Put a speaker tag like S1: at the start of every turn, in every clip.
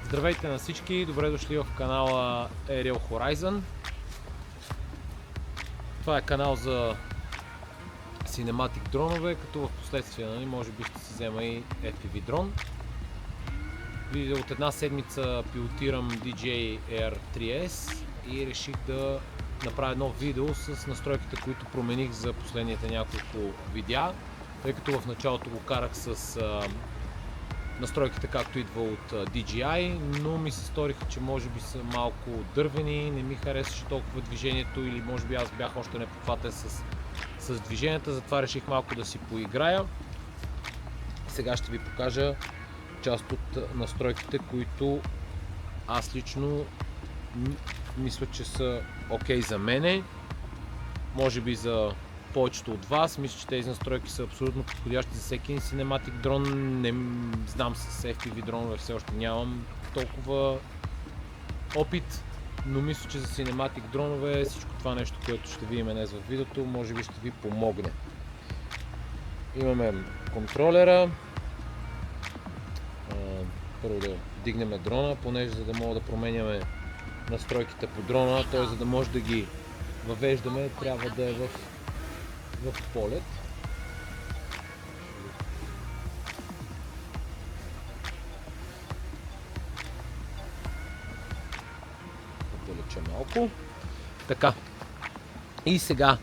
S1: Здравейте на всички, добре дошли в канала Aerial Horizon. Това е канал за Cinematic дронове, като в последствие може би ще си взема и FPV дрон. От една седмица пилотирам DJI Air 3S и реших да направя едно видео с настройките, които промених за последните няколко видеа, тъй като в началото го карах с настройките както идва от DJI, но ми се сториха, че може би са малко дървени, не ми харесваше толкова движението или може би аз бях още неподхватен с движенията, затова реших малко да си поиграя. Сега ще ви покажа част от настройките, които аз лично мисля, че са окей за мене, може би за повечето от вас. Мисля, че тези настройки са абсолютно подходящи за всеки един Cinematic дрон. Не знам, с FPV дронове все още нямам толкова опит, но мисля, че за Cinematic дронове всичко това нещо, което ще видим днес в видеото, може би ще ви помогне. Имаме контролера. Първо да дигнем дрона, понеже за да мога да променяме настройките по дрона, т.е. за да може да ги въвеждаме, трябва да е в полет. Отдалече малко. Така. И сега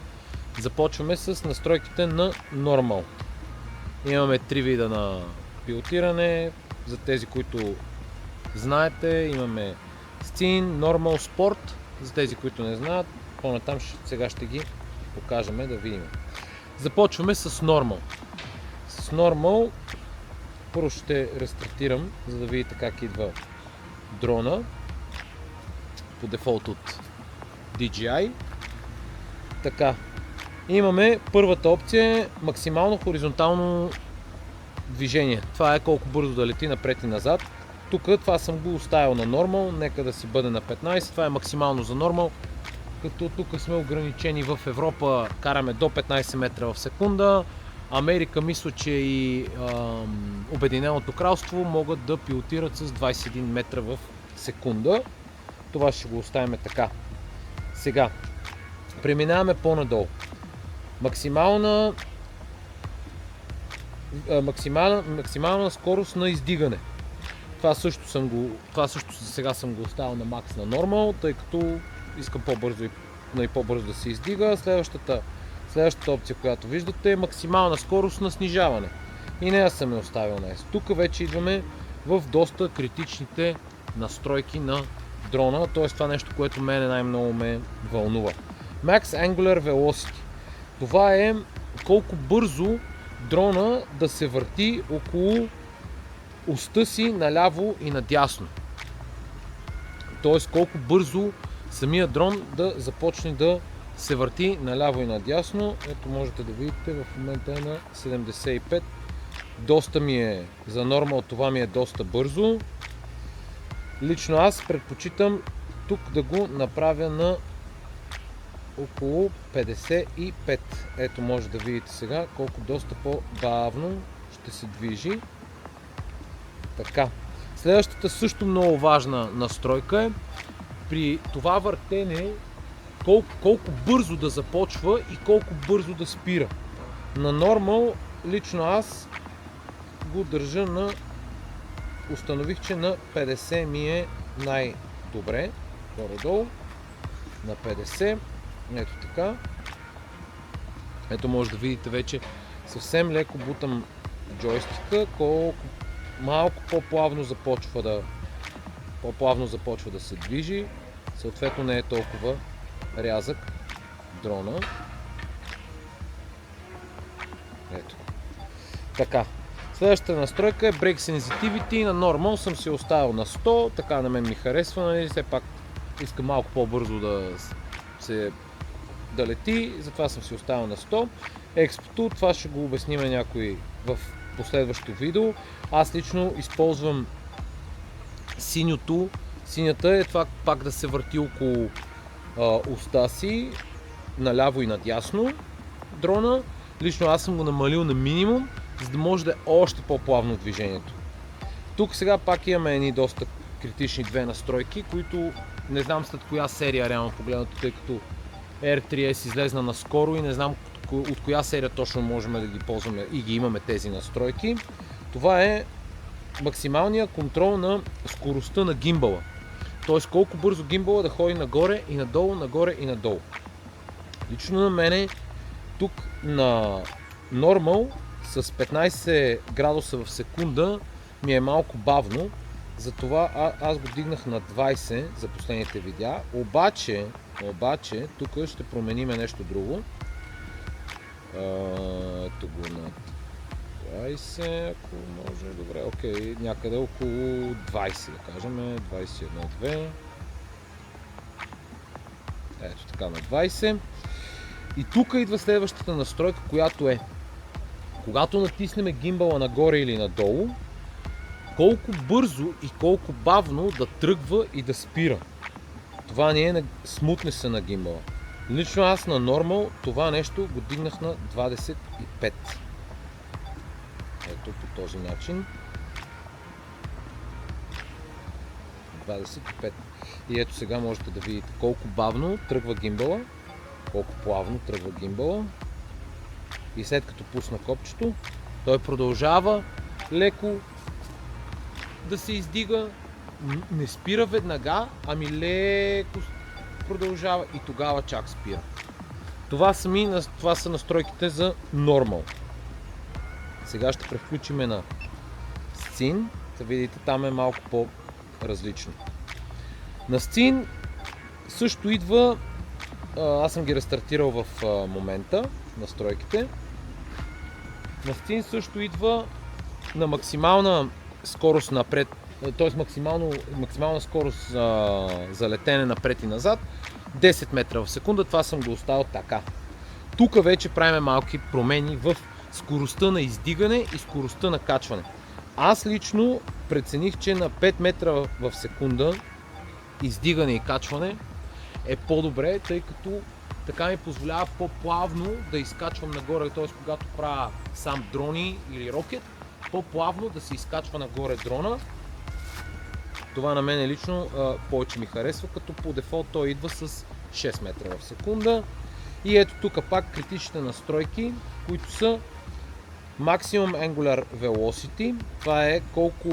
S1: започваме с настройките на Normal. Имаме три вида на пилотиране. За тези, които знаете, имаме Scene, Normal, Sport. За тези, които не знаят, по-натам сега ще ги покажем да видим. Започваме с Normal. С Normal първо ще рестартирам, за да видите как идва дрона по дефолт от DJI. Така, имаме първата опция, максимално хоризонтално движение. Това е колко бързо да лети напред и назад. Тук това съм го оставил на Normal, нека да си бъде на 15, това е максимално за Normal. Като тук сме ограничени в Европа, караме до 15 метра в секунда. Америка мисля, че и Обединеното кралство могат да пилотират с 21 метра в секунда. Това ще го оставим така. Сега, преминаваме по-надолу. Максимална скорост на издигане. Това също сега съм го оставил на макс на Normal, тъй като искам по-бързо и по-бързо да се издига. Следващата опция, която виждате, е максимална скорост на снижаване. И нея съм я оставил днес. Тук вече идваме в доста критичните настройки на дрона, т.е. това нещо, което мене най-много ме вълнува. Max Angular Velocity. Това е колко бързо дрона да се върти около оста си наляво и надясно. Т.е. колко бързо самия дрон да започне да се върти наляво и надясно. Ето можете да видите, в момента е на 75. Доста ми е, за Normal това ми е доста бързо. Лично аз предпочитам тук да го направя на около 55. Ето може да видите сега колко доста по-бавно ще се движи. Така. Следващата също много важна настройка е при това въртене колко бързо да започва и колко бързо да спира. На Normal лично аз го държа на... Установих, че на 50 ми е най-добре. Горе-долу. На 50. Ето така. Ето може да видите вече съвсем леко бутам джойстика, колко малко по-плавно започва да се движи. Съответно не е толкова рязък дрона. Ето. Така. Следващата настройка е Brake Sensitivity. На Normal съм си оставил на 100. Така на мен ми харесва. Нали? Все пак искам малко по-бързо да лети. Затова съм си оставил на 100. Expo, това ще го обясним някой в последващо видео. Аз лично използвам синьото. Синята е това пак да се върти около уста си, наляво и надясно дрона. Лично аз съм го намалил на минимум, за да може да е още по-плавно движението. Тук сега пак имаме едни доста критични две настройки, които не знам след коя серия реално погледнато, тъй като R3S излезна наскоро и не знам от коя серия точно можем да ги ползваме и ги имаме тези настройки. Това е максималния контрол на скоростта на гимбала. Т.е. колко бързо гимбала да ходи нагоре и надолу, нагоре и надолу. Лично на мене тук на Normal с 15 градуса в секунда ми е малко бавно, затова аз го дигнах на 20 за последните видеа. Обаче тук ще променим нещо друго. Ето го на 20, ако може, добре, окей, някъде около 20, да кажем, 21-2. Ето така на 20. И тук идва следващата настройка, която е, когато натиснем гимбала нагоре или надолу, колко бързо и колко бавно да тръгва и да спира. Това не е на смутнеса на гимбала. Лично аз на Normal това нещо го дигнах на 25. Ето по този начин. 25. И ето сега можете да видите колко бавно тръгва гимбала, колко плавно тръгва гимбала. И след като пусна копчето, той продължава леко да се издига, не спира веднага, ами леко продължава и тогава чак спира. Това са настройките за Normal. Сега ще превключим на Scene, да видите, там е малко по-различно. На Scene също идва, аз съм ги рестартирал в момента, настройките. На Scene също идва на максимална скорост напред, т.е. максимална скорост за летене напред и назад, 10 метра в секунда, това съм го оставил така. Тук вече правим малки промени в скоростта на издигане и скоростта на качване. Аз лично прецених, че на 5 метра в секунда издигане и качване е по-добре, тъй като така ми позволява по-плавно да изкачвам нагоре, т.е. когато правя сам дрони или рокет, по-плавно да се изкачва нагоре дрона. Това на мен лично повече ми харесва, като по дефолт той идва с 6 метра в секунда. И ето тук пак критичните настройки, които са Maximum Angular Velocity. Това е колко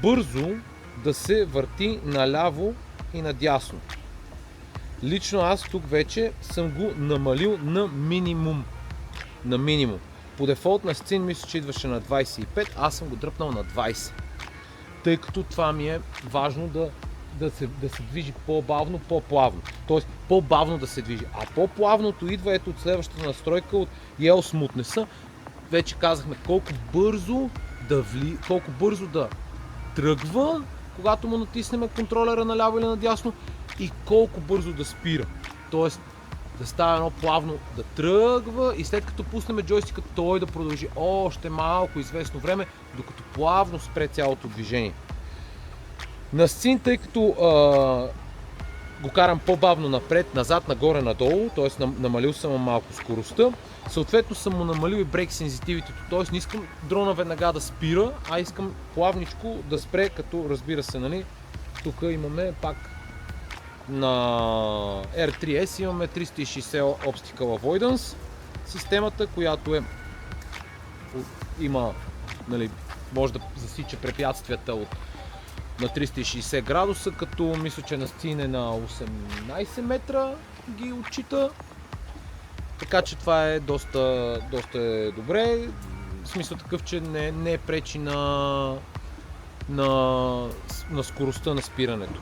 S1: бързо да се върти наляво и надясно. Лично аз тук вече съм го намалил на минимум. По дефолт на Scene мисля, че идваше на 25, аз съм го дръпнал на 20. Тъй като това ми е важно да се движи по-бавно, по-плавно. Тоест по-бавно да се движи. А по-плавното идва ето от следващата настройка от Yell Smoothness. Вече казахме колко бързо да тръгва, когато му натиснем контролера наляво или надясно, и колко бързо да спира. Тоест да става едно плавно да тръгва и след като пуснем джойстика, той да продължи още малко известно време, докато плавно спре цялото движение. На Scene, тъй като го карам по-бавно напред, назад, нагоре, надолу, т.е. намалил съм малко скоростта, съответно съм му намалил и брейк сензитивитето, т.е. не искам дрона веднага да спира, а искам плавничко да спре, като разбира се, нали, тук имаме пак на R3S имаме 360 Obstacle Avoidance системата, която има, нали, може да засича препятствията на 360 градуса, като мисля, че на Scene на 18 метра ги отчита. Така че това е доста добре. В смисъл такъв, че не пречи на скоростта на спирането.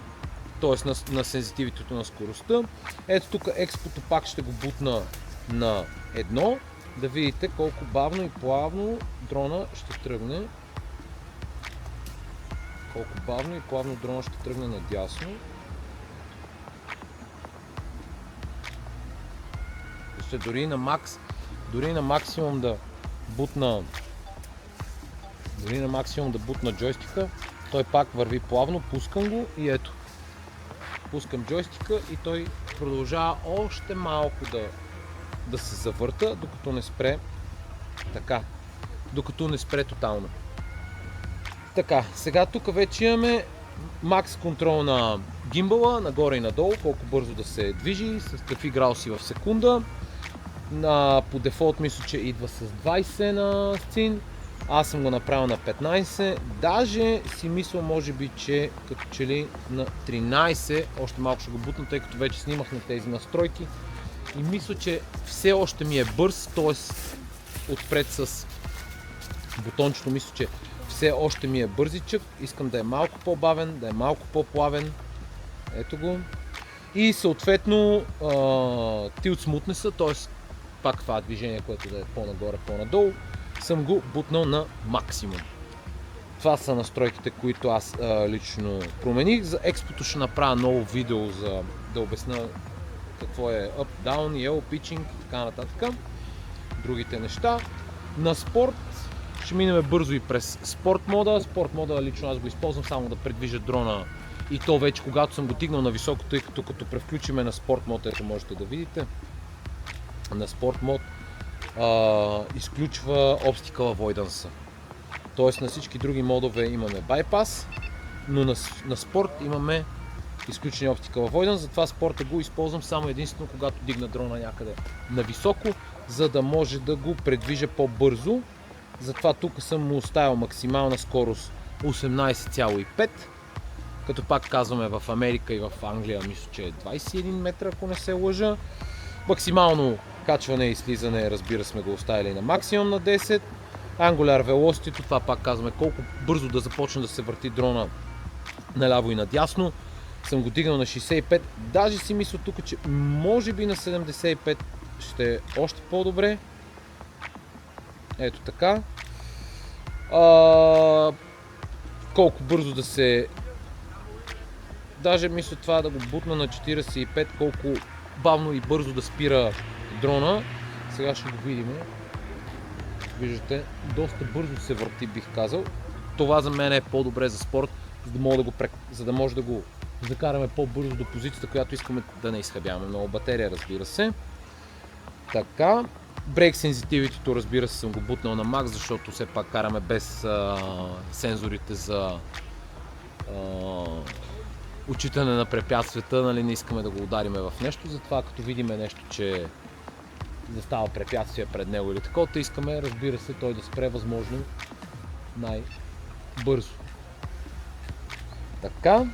S1: Т.е. на сензитивитето на скоростта. Ето тук експото пак ще го бутна на 1, да видите колко бавно и плавно дрона ще тръгне. Колко бавно и плавно дрона ще тръгне надясно. Ще дори на максимум да бутна джойстика, той пак върви плавно, пускам го и ето. Пускам джойстика и той продължава още малко да се завърта, докато не спре докато не спре тотално. Така, сега тук вече имаме макс контрол на гимбала, нагоре и надолу, колко бързо да се движи, с какви градуси в секунда. По дефолт мисля, че идва с 20 на сцин. Аз съм го направил на 15. Даже си мисля, може би, че като че ли на 13, още малко ще го бутна, тъй като вече снимах на тези настройки. И мисля, че все още ми е бърз, т.е. отпред с бутончето мисля, че все още ми е бързичък. Искам да е малко по-бавен, да е малко по-плавен. Ето го. И съответно тилт смутнеса, т.е. пак това движение, което да е по-нагоре, по-надолу, съм го бутнал на максимум. Това са настройките, които аз лично промених. За експото ще направя ново видео, за да обясня какво е up, down, yellow, pitching и така нататък. Другите неща. На спорт ще минем бързо и през спорт мода. Спорт мода лично аз го използвам само да предвижа дрона, и то вече когато съм го тигнал на високо, тъй като превключиме на спорт мод, ето можете да видите. На спорт мод изключва Obstacle Avoidance. Тоест на всички други модове имаме байпас, но на спорт имаме изключен Obstacle Avoidance, затова спорта го използвам само единствено когато дигна дрона някъде на високо, за да може да го предвижа по-бързо. Затова тук съм му оставил максимална скорост 18,5, като пак казваме в Америка и в Англия мисля, че е 21 метра, ако не се лъжа. Максимално качване и слизане, разбира сме го оставили на максимум на 10. Angular Velocity, това пак казваме колко бързо да започне да се върти дрона наляво и надясно. Съм го дигнал на 65. Даже си мисля тук, че може би на 75 ще е още по-добре. Ето така. Колко бързо да се... Даже мисля това да го бутна на 45, колко бавно и бързо да спира дрона. Сега ще го видим. Виждате, доста бързо се върти, бих казал. Това за мен е по-добре за спорт, за да може да го закараме по-бързо до позицията, която искаме, да не изхабяваме много батерия, разбира се. Така. Brake Sensitivity, разбира се, съм го бутнал на макс, защото все пак караме без сензорите за отчитане на препятствията, нали, не искаме да го удариме в нещо, затова като видиме нещо, че застава препятствие пред него или такова, искаме, разбира се, той да спре възможно най-бързо. Така.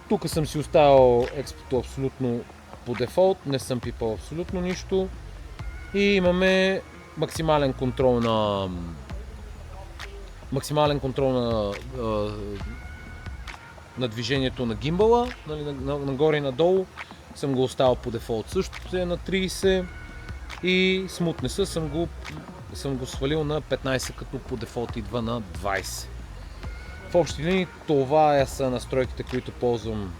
S1: Тук съм си оставил експото абсолютно по дефолт, не съм пипал абсолютно нищо. И имаме максимален контрол на движението на гимбала, нали, нагоре и надолу. Съм го оставил по дефолт също на 30 и смутнеса съм го свалил на 15, като по дефолт идва на 20. В общи линии това са настройките, които ползвам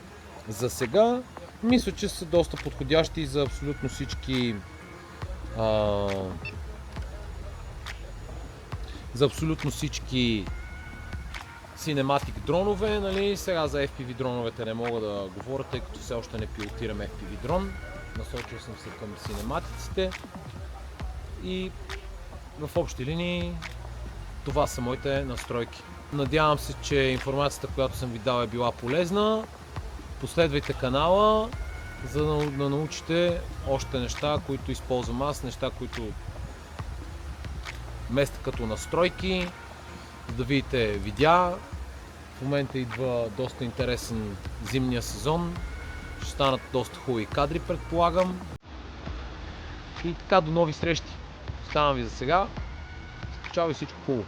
S1: за сега. Мисля, че са доста подходящи за абсолютно всички Cinematic дронове, нали? Сега за FPV дроновете не мога да говоря, тъй като все още не пилотирам FPV дрон. Насочил съм се към синематиците и в общи линии това са моите настройки. Надявам се, че информацията, която съм ви дал, е била полезна. Последвайте канала, за да научите още неща, които използвам аз, неща, които местя като настройки, да видите видеа. В момента идва доста интересен зимния сезон. Ще станат доста хубави кадри, предполагам. И така, до нови срещи. Оставам ви за сега. Чао и всичко хубаво!